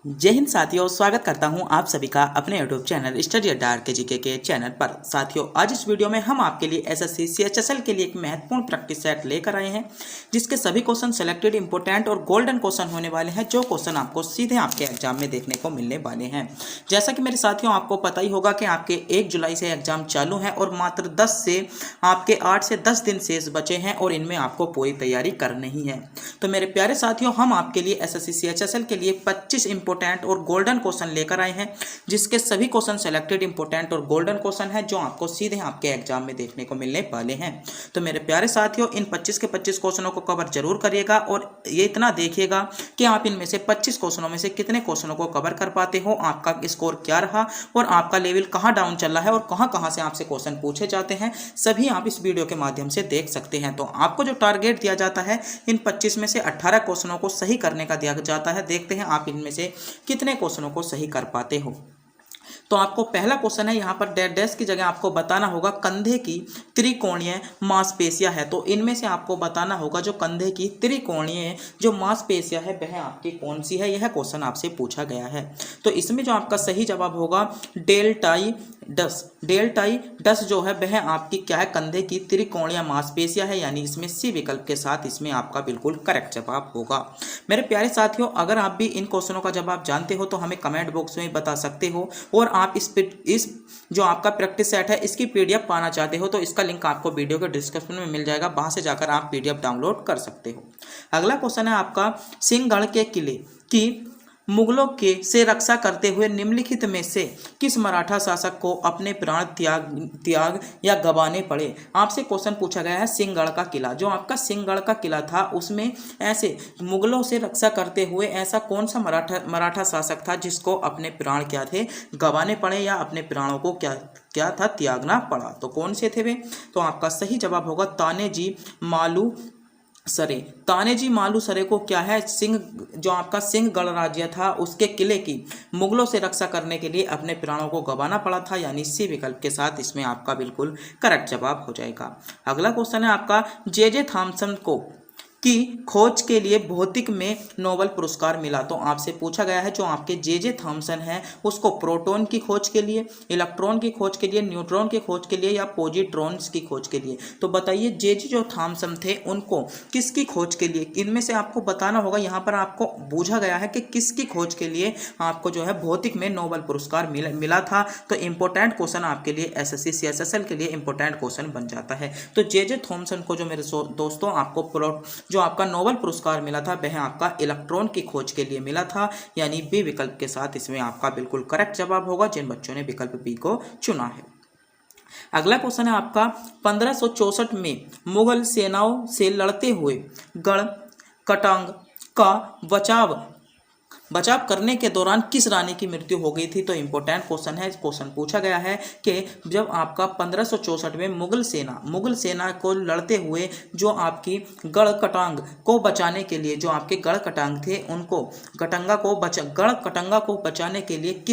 जय हिंद साथियों, स्वागत करता हूं आप सभी का अपने यूट्यूब चैनल स्टडी अड्डा आर के जीके के चैनल पर। साथियों, आज इस वीडियो में हम आपके लिए एसएससी सीएचएसएल के लिए एक महत्वपूर्ण प्रैक्टिस सेट लेकर आए हैं, जिसके सभी क्वेश्चन सेलेक्टेड, इंपोर्टेंट और गोल्डन क्वेश्चन होने वाले हैं, जो क्वेश्चन आपको सीधे आपके एग्जाम में देखने को मिलने वाले हैं। जैसा कि मेरे साथियों आपको पता ही होगा कि आपके 1 जुलाई से एग्जाम चालू है और मात्र 10 से आपके 8 से 10 दिन शेष बचे हैं और इनमें आपको पूरी तैयारी करनी ही है। तो मेरे प्यारे साथियों, हम आपके लिए एसएससी सीएचएसएल के लिए 25 इंपोर्टेंट और गोल्डन क्वेश्चन लेकर आए हैं, जिसके सभी क्वेश्चन सेलेक्टेड, इंपोर्टेंट और गोल्डन क्वेश्चन है, जो आपको सीधे आपके एग्जाम में देखने को मिलने वाले हैं। तो मेरे प्यारे साथियों, इन 25 के 25 क्वेश्चनों को कवर जरूर करिएगा और ये इतना देखिएगा कि आप इनमें से 25 क्वेश्चनों में से कितने क्वेश्चनों को कवर कर पाते हो, आपका स्कोर क्या रहा और आपका लेवल कहाँ डाउन चल रहा है और कहाँ कहाँ से आपसे क्वेश्चन पूछे जाते हैं, सभी आप इस वीडियो के माध्यम से देख सकते हैं। तो आपको जो टारगेट दिया जाता है, इन 25 में से 18 क्वेश्चनों को सही करने का दिया जाता है। देखते हैं आप इनमें से कितने क्वेश्चनों को सही कर पाते हो। तो आपको पहला क्वेश्चन है, यहाँ पर डैश की जगह आपको बताना होगा कंधे की त्रिकोणीय मांसपेशियां है। तो इनमें से आपको बताना होगा जो कंधे की त्रिकोणीय जो मांसपेशियां है वह आपकी कौन सी है, यह क्वेश्चन आपसे पूछा गया है। तो इसमें जो आपका सही जवाब होगा डेल्टाइडस जो है वह आपकी क्या है, कंधे की त्रिकोणीय मांसपेशियां है, यानी इसमें सी विकल्प के साथ इसमें आपका बिल्कुल करेक्ट जवाब होगा। मेरे प्यारे साथियों, अगर आप भी इन क्वेश्चनों का जवाब जानते हो तो हमें कमेंट बॉक्स में बता सकते हो और आप इस जो आपका प्रैक्टिस सेट है इसकी पीडीएफ पाना चाहते हो तो इसका लिंक आपको वीडियो के डिस्क्रिप्शन में मिल जाएगा, वहां से जाकर आप पीडीएफ डाउनलोड कर सकते हो। अगला क्वेश्चन है आपका, सिंहगढ़ के किले की मुगलों के से रक्षा करते हुए निम्नलिखित में से किस मराठा शासक को अपने प्राण त्याग या गंवाने पड़े। आपसे क्वेश्चन पूछा गया है सिंहगढ़ का किला, जो आपका सिंहगढ़ का किला था उसमें ऐसे मुगलों से रक्षा करते हुए ऐसा कौन सा मराठा शासक था जिसको अपने प्राण क्या थे, गंवाने पड़े या अपने प्राणों को क्या था, त्यागना पड़ा। तो कौन से थे वे? तो आपका सही जवाब होगा तानेजी मालू सरे को क्या है, जो आपका सिंहगढ़ राज्य था उसके किले की मुगलों से रक्षा करने के लिए अपने प्राणों को गंवाना पड़ा था, यानी सी विकल्प के साथ इसमें आपका बिल्कुल करेक्ट जवाब हो जाएगा। अगला क्वेश्चन है आपका, जे थॉमसन को की खोज के लिए भौतिक में नोबेल पुरस्कार मिला। तो आपसे पूछा गया है जो आपके जे थॉमसन है उसको प्रोटॉन की खोज के लिए, इलेक्ट्रॉन की खोज के लिए, न्यूट्रॉन की खोज के लिए या पॉजिट्रॉन्स की खोज के लिए। तो बताइए जे जो थॉमसन थे उनको किसकी खोज के लिए, इनमें से आपको बताना होगा। यहाँ पर आपको पूछा गया है कि किसकी खोज के लिए आपको जो है भौतिक में नोबेल पुरस्कार मिला था। तो इंपॉर्टेंट क्वेश्चन आपके लिए एसएससी सीएचएसएल के लिए इंपॉर्टेंट क्वेश्चन बन जाता है। तो जे थॉमसन को जो मेरे दोस्तों आपको जो आपका नोबेल पुरस्कार मिला था वह आपका इलेक्ट्रॉन की खोज के लिए मिला था, यानी बी विकल्प के साथ इसमें आपका बिल्कुल करेक्ट जवाब होगा जिन बच्चों ने विकल्प बी को चुना है। अगला क्वेश्चन है आपका, 1564 में मुगल सेनाओं से लड़ते हुए गढ़ कटांग का बचाव करने के दौरान किस रानी की मृत्यु हो गई थी। तो इंपॉर्टेंट क्वेश्चन है। क्वेश्चन पूछा गया है कि जब आपका 1564 में मुगल सेना को लड़ते हुए जो आपकी गढ़ कटांग को बचाने के लिए, जो आपके गढ़ कटांग थे उनको गढ़ कटंगा को बचाने के लिए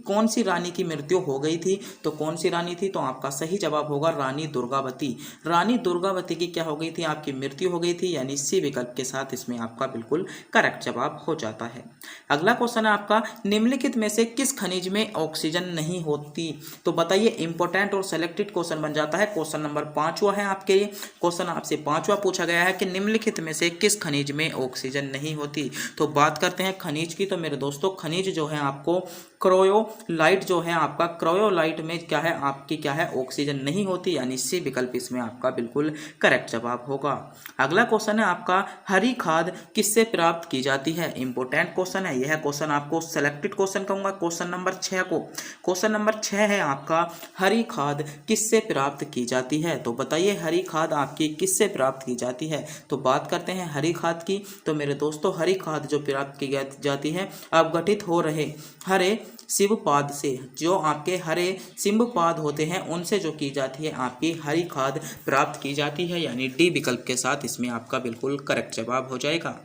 कौन सी रानी की मृत्यु हो गई थी। तो कौन सी रानी थी? तो आपका सही जवाब होगा रानी दुर्गावती। रानी दुर्गावती की क्या हो गई थी, आपकी मृत्यु हो गई थी, यानी सी विकल्प के साथ इसमें आपका बिल्कुल करेक्ट जवाब हो जाता है। अगला क्वेश्चन है आपका, निम्नलिखित में से किस खनिज में ऑक्सीजन नहीं होती। तो बताइए, इंपॉर्टेंट और सेलेक्टेड क्वेश्चन बन जाता है। क्वेश्चन नंबर 5वां है आपके लिए। क्वेश्चन आपसे 5वां पूछा गया है कि निम्नलिखित में से किस खनिज में ऑक्सीजन नहीं होती। तो बात करते हैं खनिज की। तो मेरे दोस्तों, खनिज जो है आपको क्रोयोलाइट जो है आपका, क्रोयोलाइट में क्या है, आपकी क्या है, ऑक्सीजन नहीं होती, यानी सी विकल्प इसमें आपका बिल्कुल करेक्ट जवाब होगा। अगला क्वेश्चन है आपका, हरी खाद किससे प्राप्त की जाती है। इंपॉर्टेंट क्वेश्चन है यह क्वेश्चन, आपको सेलेक्टेड क्वेश्चन कहूंगा। क्वेश्चन नंबर 6 को, क्वेश्चन नंबर 6 है आपका, हरी खाद किससे प्राप्त की जाती है। तो बताइए हरी खाद आपकी किससे प्राप्त की जाती है। तो बात करते हैं हरी खाद की। तो मेरे दोस्तों, हरी खाद जो प्राप्त की जाती है अपघटित हो रहे हरे शिवपाद से, जो आपके हरे शिवपाद होते हैं उनसे जो की जाती है आपकी हरी खाद प्राप्त की जाती है, यानी डी विकल्प के साथ इसमें आपका बिल्कुल करेक्ट जवाब हो जाएगा।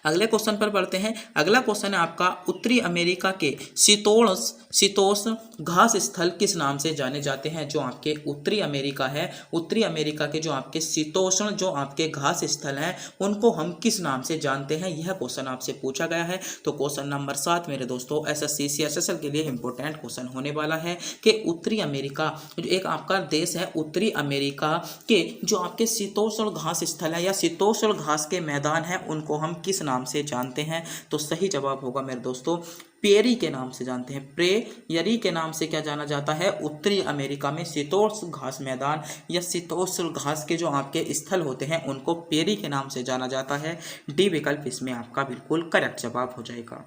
अगले क्वेश्चन पर बढ़ते हैं। अगला क्वेश्चन है आपका, उत्तरी अमेरिका के शीतोष्ण घास स्थल किस नाम से जाने जाते हैं? जो आपके उत्तरी अमेरिका है, उत्तरी अमेरिका के जो आपके शीतोष्ण जो आपके घास स्थल हैं उनको हम किस नाम से जानते हैं? यह क्वेश्चन आपसे पूछा गया है। तो क्वेश्चन नंबर 7 मेरे दोस्तों एसएससी CSSL के लिए इंपॉर्टेंट क्वेश्चन होने वाला है कि उत्तरी अमेरिका जो एक आपका देश है, उत्तरी अमेरिका के जो आपके शीतोष्ण घास स्थल है या शीतोष्ण घास के मैदान है उनको हम किस नाम से जानते हैं? तो सही जवाब होगा मेरे दोस्तों पेरी के नाम से जानते हैं। प्रेयरी के नाम से क्या जाना जाता है? उत्तरी अमेरिका में शीतोष्ण घास मैदान या शीतोष्ण घास के जो आपके स्थल होते हैं उनको पेरी के नाम से जाना जाता है। डी विकल्प इसमें आपका बिल्कुल करेक्ट जवाब हो जाएगा।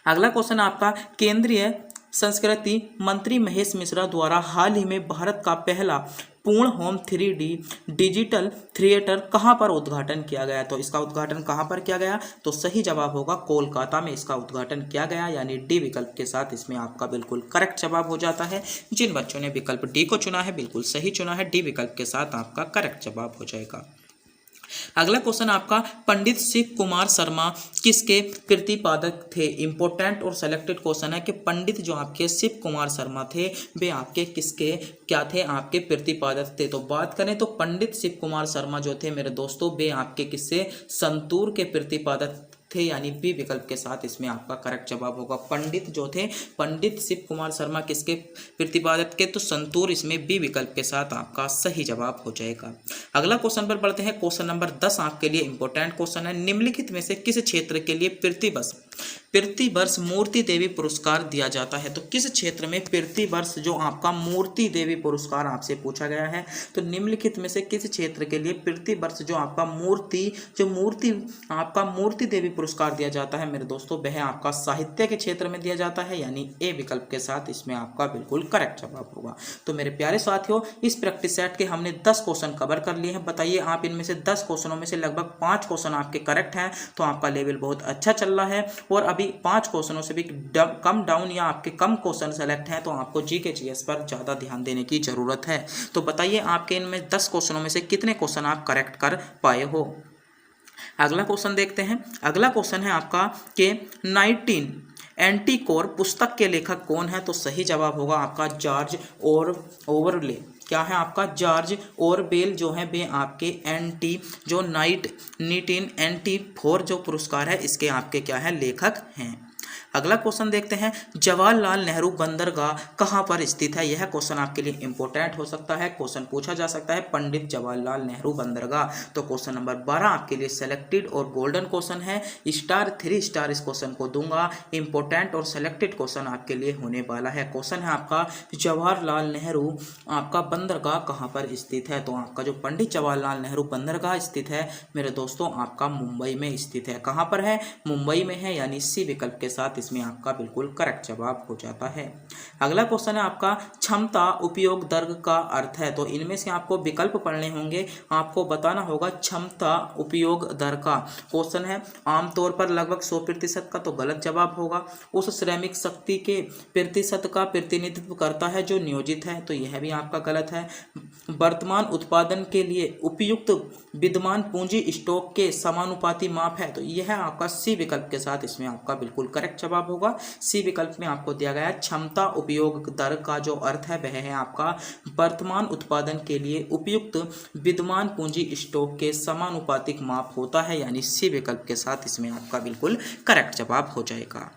अगला क्वेश्चन आपका, केंद्रीय संस्कृति मंत्री महेश मिश्रा द्वारा हाल ही में भारत का पहला पूर्ण होम 3D डिजिटल थिएटर कहाँ पर उद्घाटन किया गया? तो इसका उद्घाटन कहाँ पर किया गया? तो सही जवाब होगा कोलकाता में इसका उद्घाटन किया गया, यानी डी विकल्प के साथ इसमें आपका बिल्कुल करेक्ट जवाब हो जाता है। जिन बच्चों ने विकल्प डी को चुना है बिल्कुल सही चुना है, डी विकल्प के साथ आपका करेक्ट जवाब हो जाएगा। अगला क्वेश्चन आपका, पंडित शिव कुमार शर्मा किसके प्रतिपादक थे? इंपॉर्टेंट और सेलेक्टेड क्वेश्चन है कि पंडित जो आपके शिव कुमार शर्मा थे वे आपके किसके क्या थे? आपके प्रतिपादक थे। तो बात करें तो पंडित शिव कुमार शर्मा जो थे मेरे दोस्तों वे आपके किससे? संतूर के प्रतिपादक थे, यानी बी विकल्प के साथ इसमें आपका करेक्ट जवाब होगा। पंडित जो थे, पंडित शिव कुमार शर्मा किसके प्रतिपादक के? तो संतूर इसमें बी विकल्प के साथ आपका सही जवाब हो जाएगा। अगला क्वेश्चन पर बढ़ते हैं। क्वेश्चन नंबर 10 आपके लिए इंपॉर्टेंट क्वेश्चन है। निम्नलिखित में से किस क्षेत्र के लिए प्रतिवर्ष मूर्ति देवी पुरस्कार दिया जाता है? तो किस क्षेत्र में प्रतिवर्ष जो आपका मूर्ति देवी पुरस्कार आपसे पूछा गया है? तो निम्नलिखित में से किस क्षेत्र के लिए प्रतिवर्ष जो आपका मूर्ति देवी पुरस्कार दिया जाता है मेरे दोस्तों? वह आपका साहित्य के क्षेत्र में दिया जाता है, यानी ए विकल्प के साथ इसमें आपका बिल्कुल करेक्ट जवाब होगा। तो मेरे प्यारे साथियों इस प्रैक्टिस सेट के हमने 10 क्वेश्चन कवर कर लिए हैं। बताइए आप इनमें से 10 क्वेश्चनों में से लगभग 5 क्वेश्चन आपके करेक्ट हैं, तो आपका लेवल बहुत अच्छा चल रहा है। और अभी 5 क्वेश्चनों से भी कम डाउन या आपके कम क्वेश्चन सेलेक्ट हैं, तो आपको जीके जीएस पर ज़्यादा ध्यान देने की ज़रूरत है। तो बताइए आपके इनमें 10 क्वेश्चनों में से कितने क्वेश्चन आप करेक्ट कर पाए हो। अगला क्वेश्चन देखते हैं। अगला क्वेश्चन है आपका कि 19 एंटीकोर पुस्तक के लेखक कौन है? तो सही जवाब होगा आपका जॉर्ज ओवरले। क्या है आपका? जॉर्ज ऑरवेल जो है वे आपके जो 1984 जो पुरस्कार है इसके आपके क्या है लेखक हैं। अगला क्वेश्चन देखते हैं। जवाहरलाल नेहरू बंदरगाह कहाँ पर स्थित है? यह क्वेश्चन आपके लिए इंपॉर्टेंट हो सकता है, क्वेश्चन पूछा जा सकता है पंडित जवाहरलाल नेहरू बंदरगाह। तो क्वेश्चन नंबर 12 आपके लिए सेलेक्टेड और गोल्डन क्वेश्चन है। स्टार 3 स्टार इस क्वेश्चन को दूंगा। इंपॉर्टेंट और सेलेक्टेड क्वेश्चन आपके लिए होने वाला है। क्वेश्चन है आपका जवाहरलाल नेहरू आपका बंदरगाह कहाँ पर स्थित है? तो आपका जो पंडित जवाहरलाल नेहरू बंदरगाह स्थित है मेरे दोस्तों आपका मुंबई में स्थित है। कहाँ पर है? मुंबई में है, यानी सी विकल्प के साथ इसमें आपका बिल्कुल करेक्ट जवाब हो जाता है। अगला क्वेश्चन है आपका क्षमता उपयोग दर का अर्थ है। तो इनमें से आपको विकल्प पढ़ने होंगे, आपको बताना होगा क्षमता उपयोग दर का। क्वेश्चन है आमतौर पर लगभग 100% का, तो गलत जवाब होगा। उस श्रमिक शक्ति के प्रतिशत का प्रतिनिधित्व करता है जो नियोजित है, तो यह भी आपका गलत है। वर्तमान उत्पादन के लिए उपयुक्त विद्यमान पूंजी स्टॉक के समानुपाती माप है, तो यह आपका सी विकल्प के साथ इसमें आपका बिल्कुल करेक्ट जवाब होगा। सी विकल्प में आपको दिया गया है क्षमता उपयोग दर का जो अर्थ है वह है आपका वर्तमान उत्पादन के लिए उपयुक्त विद्यमान पूंजी स्टॉक के समानुपातिक माप होता है, यानी सी विकल्प के साथ इसमें आपका बिल्कुल करेक्ट जवाब हो जाएगा।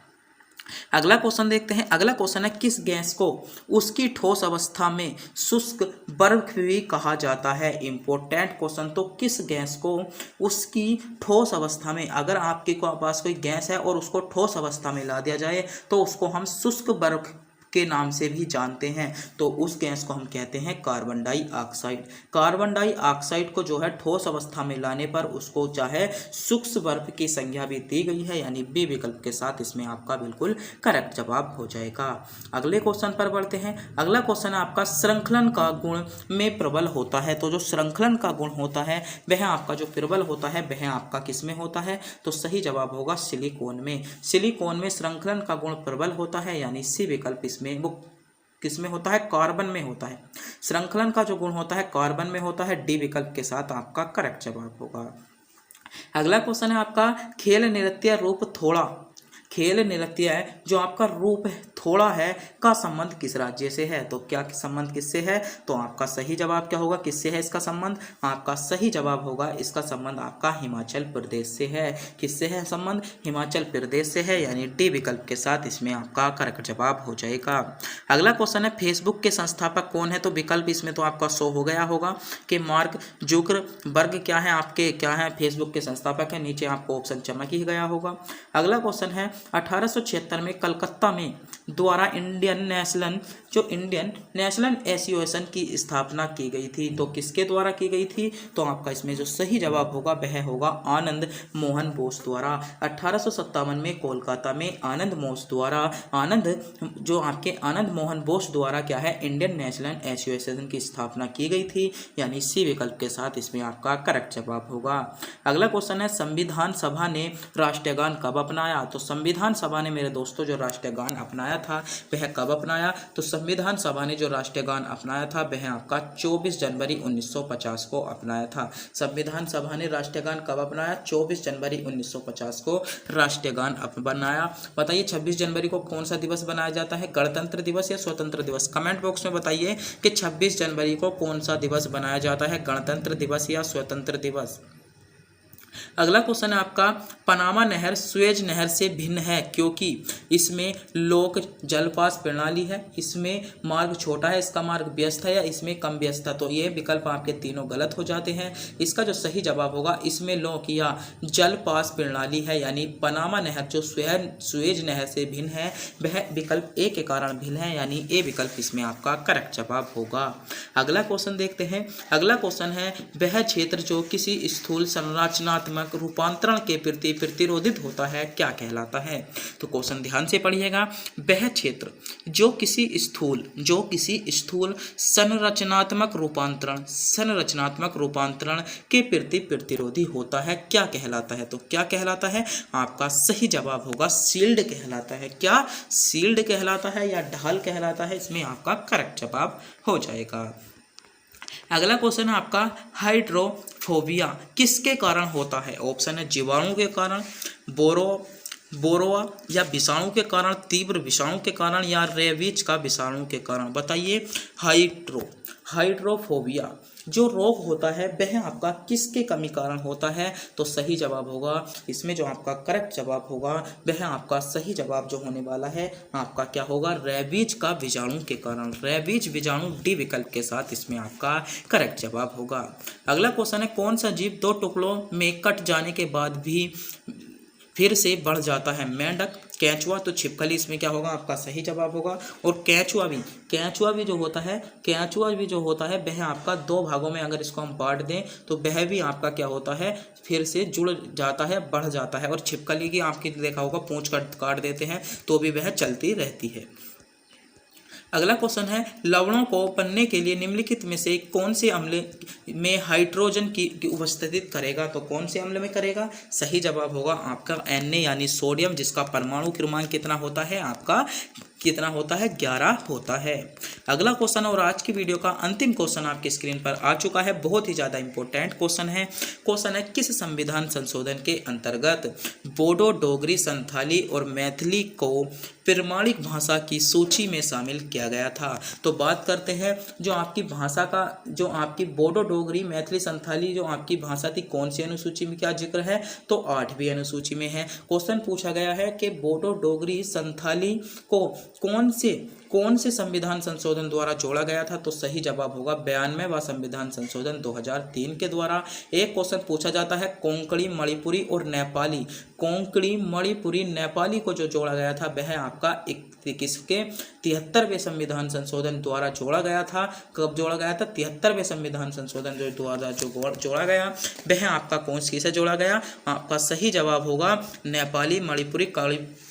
अगला क्वेश्चन देखते हैं। अगला क्वेश्चन है किस गैस को उसकी ठोस अवस्था में शुष्क बर्फ भी कहा जाता है? Important question. तो किस गैस को उसकी ठोस अवस्था में, अगर आपके पास कोई गैस है और उसको ठोस अवस्था में ला दिया जाए तो उसको हम शुष्क बर्फ के नाम से भी जानते हैं। तो उस गैस को हम कहते हैं कार्बन डाइऑक्साइड। कार्बन डाइऑक्साइड को जो है ठोस अवस्था में लाने पर उसको चाहे शुष्क बर्फ की संज्ञा भी दी गई है, यानी बी विकल्प के साथ इसमें आपका बिल्कुल करेक्ट जवाब हो जाएगा। अगले क्वेश्चन पर बढ़ते हैं। अगला क्वेश्चन आपका श्रृंखलन का गुण में प्रबल होता है। तो जो श्रृंखलन का गुण होता है वह आपका जो प्रबल होता है वह आपका किस में होता है? तो सही जवाब होगा सिलिकॉन में। सिलिकॉन में श्रृंखलन का गुण प्रबल होता है, यानी सी विकल्प इसमें वो किसमें होता है? कार्बन में होता है। श्रृंखलन का जो गुण होता है कार्बन में होता है। डी विकल्प के साथ आपका करेक्ट जवाब होगा। अगला क्वेश्चन है आपका, खेल नृत्य रूप थोड़ा, खेल नृत्य है जो आपका रूप थोड़ा है का संबंध किस राज्य से है? तो क्या संबंध किससे है? तो आपका सही जवाब क्या होगा, किससे है इसका संबंध? आपका सही जवाब होगा इसका संबंध आपका हिमाचल प्रदेश से है। किससे है संबंध? हिमाचल प्रदेश से है, यानी डी विकल्प के साथ इसमें आपका करेक्ट जवाब हो जाएगा। अगला क्वेश्चन है, फेसबुक के संस्थापक कौन है? तो विकल्प इसमें तो आपका शो हो गया होगा कि मार्क जुकरबर्ग क्या है, आपके क्या है फेसबुक के संस्थापक है, नीचे आपको ऑप्शन चमक ही गया होगा। अगला क्वेश्चन है, 1876 में कलकत्ता में द्वारा इंडियन नेशनल एसोसिएशन की स्थापना की गई थी। तो किसके द्वारा की गई थी? तो आपका इसमें जो सही जवाब होगा वह होगा आनंद मोहन बोस द्वारा। 1857 में कोलकाता में आनंद मोहन बोस द्वारा क्या है, इंडियन नेशनल एसोसिएशन की स्थापना की गई थी, यानी सी विकल्प के साथ इसमें आपका करेक्ट जवाब होगा। अगला क्वेश्चन है, संविधान सभा ने राष्ट्रीय गान कब अपनाया? तो संविधान सभा ने मेरे दोस्तों जो राष्ट्रीय गान अपनाया था वह कब अपनाया? तो संविधान सभा ने जो राष्ट्रीय गान अपनाया था वह आपका 24 जनवरी 1950 को अपनाया था। संविधान सभा ने राष्ट्रीय गान कब अपनाया? 24 जनवरी 1950 को राष्ट्रीय गान अपनाया। बताइए 26 जनवरी को कौन सा दिवस बनाया जाता है, गणतंत्र दिवस या स्वतंत्र दिवस? कमेंट बॉक्स में बताइए कि 26 जनवरी को कौन सा दिवस बनाया जाता है, गणतंत्र दिवस या स्वतंत्र दिवस। अगला क्वेश्चन है आपका, पनामा नहर स्वेज नहर से भिन्न है क्योंकि इसमें लोक जलपास प्रणाली है, इसमें मार्ग छोटा है, इसका मार्ग व्यस्त है, या इसमें कम व्यस्त है? तो ये विकल्प आपके तीनों गलत हो जाते हैं। इसका जो सही जवाब होगा, इसमें लोक या जलपास प्रणाली है, यानी पनामा नहर जो स्वेज नहर से भिन्न है वह विकल्प ए के कारण भिन्न है, यानी ए विकल्प इसमें आपका करेक्ट जवाब होगा। अगला क्वेश्चन देखते हैं। अगला क्वेश्चन है, वह क्षेत्र जो किसी स्थूल संरचनात्मक रूपांतरण के प्रति प्रतिरोधित होता है क्या कहलाता है? तो क्वेश्चन ध्यान से पढ़िएगा। वह क्षेत्र जो किसी स्थूल संरचनात्मक रूपांतरण के प्रति प्रतिरोधी होता है क्या कहलाता है? तो क्या कहलाता है? आपका सही जवाब होगा शील्ड कहलाता है। क्या शील्ड कहलाता है या ढाल कहलाता है? इसमें आपका करेक्ट जवाब हो जाएगा। अगला क्वेश्चन है आपका, हाइड्रोफोबिया किसके कारण होता है? ऑप्शन है जीवाणु के कारण, बोरोआ या विषाणु के कारण, तीव्र विषाणु के कारण, या रेबीज का विषाणु के कारण। बताइए हाइड्रोफोबिया जो रोग होता है वह आपका किसके कमी कारण होता है? तो सही जवाब होगा इसमें जो आपका करेक्ट जवाब होगा वह आपका सही जवाब जो होने वाला है आपका क्या होगा, रेबीज का विषाणु के कारण। रेबीज विषाणु डी विकल्प के साथ इसमें आपका करेक्ट जवाब होगा। अगला क्वेश्चन है, कौन सा जीव दो टुकड़ों में कट जाने के बाद भी फिर से बढ़ जाता है? मेंढक, केंचुआ। तो छिपकली इसमें क्या होगा, आपका सही जवाब होगा। और केंचुआ भी जो होता है वह आपका दो भागों में अगर इसको हम बांट दें तो वह भी आपका क्या होता है, फिर से जुड़ जाता है, बढ़ जाता है। और छिपकली की आपकी देखा होगा पूंछ काट देते हैं तो भी वह चलती रहती है। अगला क्वेश्चन है, लवणों को बनने के लिए निम्नलिखित में से कौन से अम्ल में हाइड्रोजन की उपस्थिति करेगा? तो कौन से अम्ल में करेगा? सही जवाब होगा आपका Na यानी सोडियम, जिसका परमाणु क्रमांक कितना होता है, आपका कितना होता है, 11 होता है। अगला क्वेश्चन और आज की वीडियो का अंतिम क्वेश्चन आपकी स्क्रीन पर आ चुका है। बहुत ही ज़्यादा इंपॉर्टेंट क्वेश्चन है। किस संविधान संशोधन के अंतर्गत बोडो, डोगरी, संथाली और मैथिली को प्रमाणिक भाषा की सूची में शामिल किया गया था? तो बात करते हैं जो आपकी भाषा का, जो आपकी बोडो, डोगरी, मैथिली, संथाली जो आपकी भाषा थी कौन सी अनुसूची में क्या जिक्र है? तो 8वीं अनुसूची में है। क्वेश्चन पूछा गया है कि बोडो, डोगरी, संथाली को कौन से संविधान संशोधन द्वारा जोड़ा गया था? तो सही जवाब होगा 92वां संविधान संशोधन 2003 के द्वारा। एक क्वेश्चन पूछा जाता है, कोंकणी, मणिपुरी और नेपाली को जो जोड़ा गया था वह आपका किसके 73वें संविधान संशोधन द्वारा जोड़ा गया था? कब जोड़ा गया था? 73वें संविधान संशोधन जो द्वारा जो जोड़ा गया वह आपका कौन सी से जोड़ा गया? आपका सही जवाब होगा नेपाली, मणिपुरी,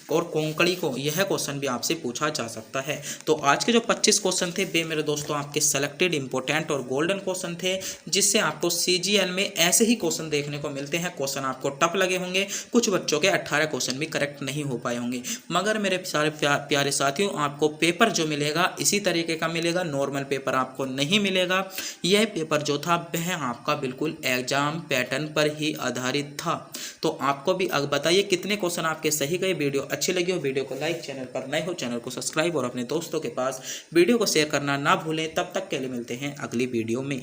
और कोंकणी को, यह क्वेश्चन भी आपसे पूछा जा सकता है। तो आज के जो 25 क्वेश्चन थे वे मेरे दोस्तों आपके सेलेक्टेड इंपॉर्टेंट और गोल्डन क्वेश्चन थे, जिससे आपको सीजीएल में ऐसे ही क्वेश्चन देखने को मिलते हैं। क्वेश्चन आपको टफ लगे होंगे, कुछ बच्चों के 18 क्वेश्चन भी करेक्ट नहीं हो पाए होंगे, मगर मेरे सारे प्यारे साथियों आपको पेपर जो मिलेगा इसी तरीके का मिलेगा, नॉर्मल पेपर आपको नहीं मिलेगा। यह पेपर जो था वह आपका बिल्कुल एग्जाम पैटर्न पर ही आधारित था। तो आपको भी बताइए कितने क्वेश्चन आपके सही गए। वीडियो अच्छी लगी हो वीडियो को लाइक, चैनल पर नए हो चैनल को सब्सक्राइब और अपने दोस्तों के पास वीडियो को शेयर करना ना भूलें। तब तक के लिए मिलते हैं अगली वीडियो में।